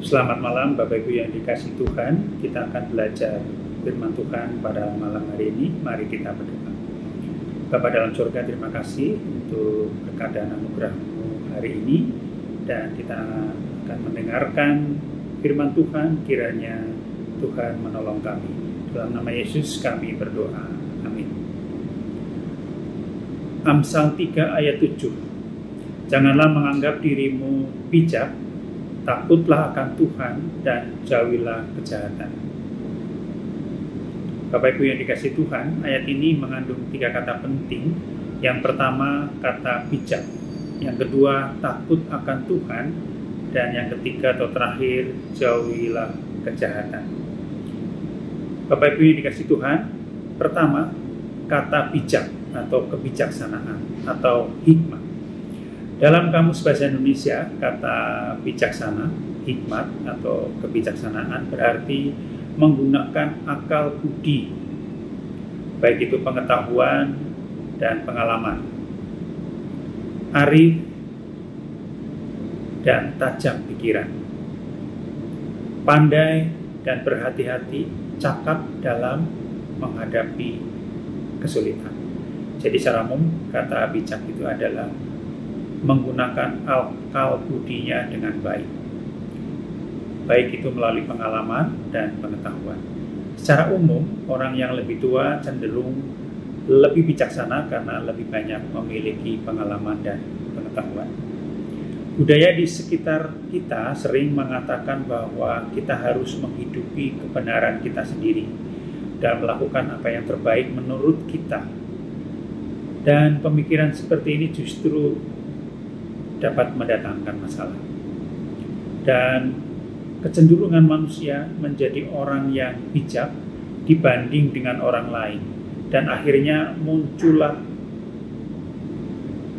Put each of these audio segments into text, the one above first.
Selamat malam Bapak Ibu yang dikasihi Tuhan. Kita akan belajar firman Tuhan pada malam hari ini. Mari kita berdoa. Bapa dalam surga, terima kasih untuk berkat dan anugerah-Mu hari ini. Dan kita akan mendengarkan firman Tuhan. Kiranya Tuhan menolong kami. Dalam nama Yesus kami berdoa. Amin. Amsal 3 ayat 7. Janganlah menganggap dirimu bijak, takutlah akan Tuhan dan jauhilah kejahatan. Bapak Ibu yang dikasihi Tuhan, ayat ini mengandung 3 kata penting. Yang pertama kata bijak, yang kedua takut akan Tuhan, dan yang ketiga atau terakhir jauhilah kejahatan. Bapak Ibu yang dikasihi Tuhan, pertama kata bijak atau kebijaksanaan atau hikmat. Dalam Kamus Bahasa Indonesia, kata bijaksana, hikmat atau kebijaksanaan berarti menggunakan akal budi, baik itu pengetahuan dan pengalaman, arif dan tajam pikiran, pandai dan berhati-hati, cakap dalam menghadapi kesulitan. Jadi secara umum, kata bijak itu adalah menggunakan akal budinya dengan baik itu melalui pengalaman dan pengetahuan. Secara umum, orang yang lebih tua cenderung lebih bijaksana karena lebih banyak memiliki pengalaman dan pengetahuan. Budaya di sekitar kita sering mengatakan bahwa kita harus menghidupi kebenaran kita sendiri dan melakukan apa yang terbaik menurut kita. Dan pemikiran seperti ini justru dapat mendatangkan masalah. Dan kecenderungan manusia menjadi orang yang bijak dibanding dengan orang lain, dan akhirnya muncullah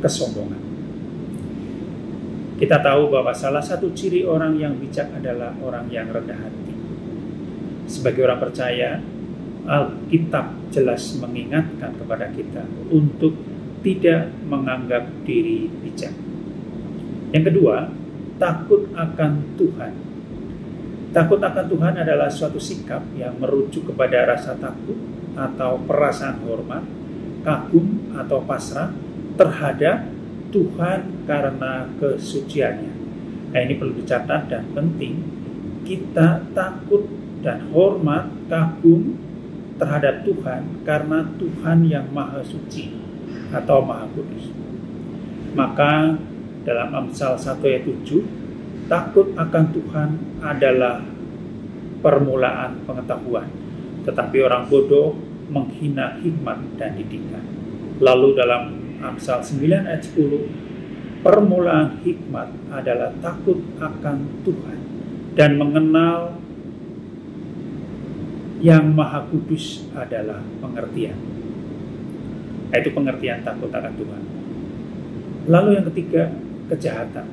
kesombongan. Kita tahu bahwa salah satu ciri orang yang bijak adalah orang yang rendah hati. Sebagai orang percaya, Alkitab jelas mengingatkan kepada kita untuk tidak menganggap diri bijak. Yang kedua, takut akan Tuhan. Takut akan Tuhan adalah suatu sikap yang merujuk kepada rasa takut atau perasaan hormat, kagum atau pasrah terhadap Tuhan karena kesuciannya. Nah, ini perlu dicatat dan penting. Kita takut dan hormat, kagum terhadap Tuhan karena Tuhan yang Maha Suci atau Maha Kudus. Maka dalam Amsal 1 ayat 7, takut akan Tuhan adalah permulaan pengetahuan, tetapi orang bodoh menghina hikmat dan didikan. Lalu dalam Amsal 9 ayat 10, permulaan hikmat adalah takut akan Tuhan dan mengenal yang Maha Kudus adalah pengertian. Itu pengertian takut akan Tuhan. Lalu yang ketiga, kejahatan.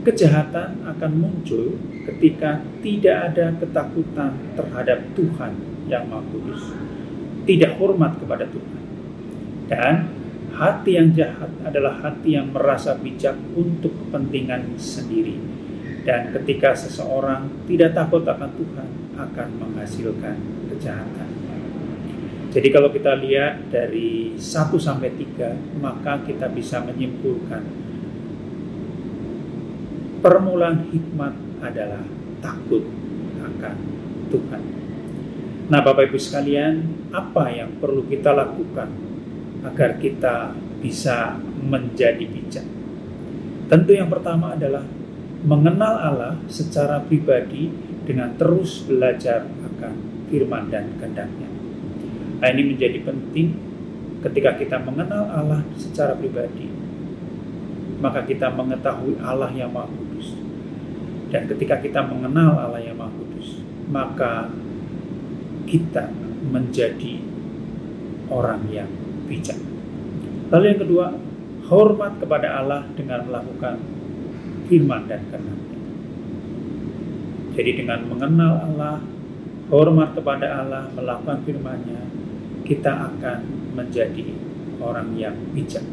Kejahatan akan muncul ketika tidak ada ketakutan terhadap Tuhan yang Maha Kudus, tidak hormat kepada Tuhan. Dan hati yang jahat adalah hati yang merasa bijak untuk kepentingan sendiri. Dan ketika seseorang tidak takut akan Tuhan, akan menghasilkan kejahatan. Jadi kalau kita lihat dari 1 sampai 3, maka kita bisa menyimpulkan permulaan hikmat adalah takut akan Tuhan. Nah, Bapak Ibu sekalian, apa yang perlu kita lakukan agar kita bisa menjadi bijak? Tentu yang pertama adalah mengenal Allah secara pribadi dengan terus belajar akan firman dan kehendak-Nya. Nah, ini menjadi penting ketika kita mengenal Allah secara pribadi, maka kita mengetahui Allah yang Maha Kudus. Dan ketika kita mengenal Allah yang Maha Kudus, maka kita menjadi orang yang bijak. Lalu yang kedua, hormat kepada Allah dengan melakukan firman dan kehendak-Nya. Jadi dengan mengenal Allah, hormat kepada Allah, melakukan firman-Nya, kita akan menjadi orang yang bijak,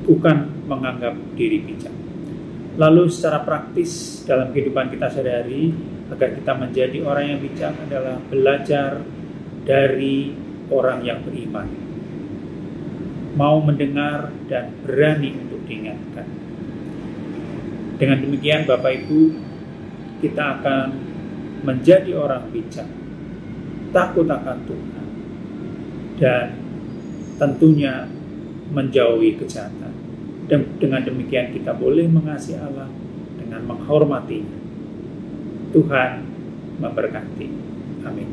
bukan menganggap diri bijak. Lalu secara praktis dalam kehidupan kita sehari-hari, agar kita menjadi orang yang bijak adalah belajar dari orang yang beriman. Mau mendengar dan berani untuk diingatkan. Dengan demikian Bapak Ibu, kita akan menjadi orang bijak, takut akan Tuhan, dan tentunya menjauhi kejahatan. Dan dengan demikian kita boleh mengasihi Allah dengan menghormatinya. Tuhan memberkati. Amin.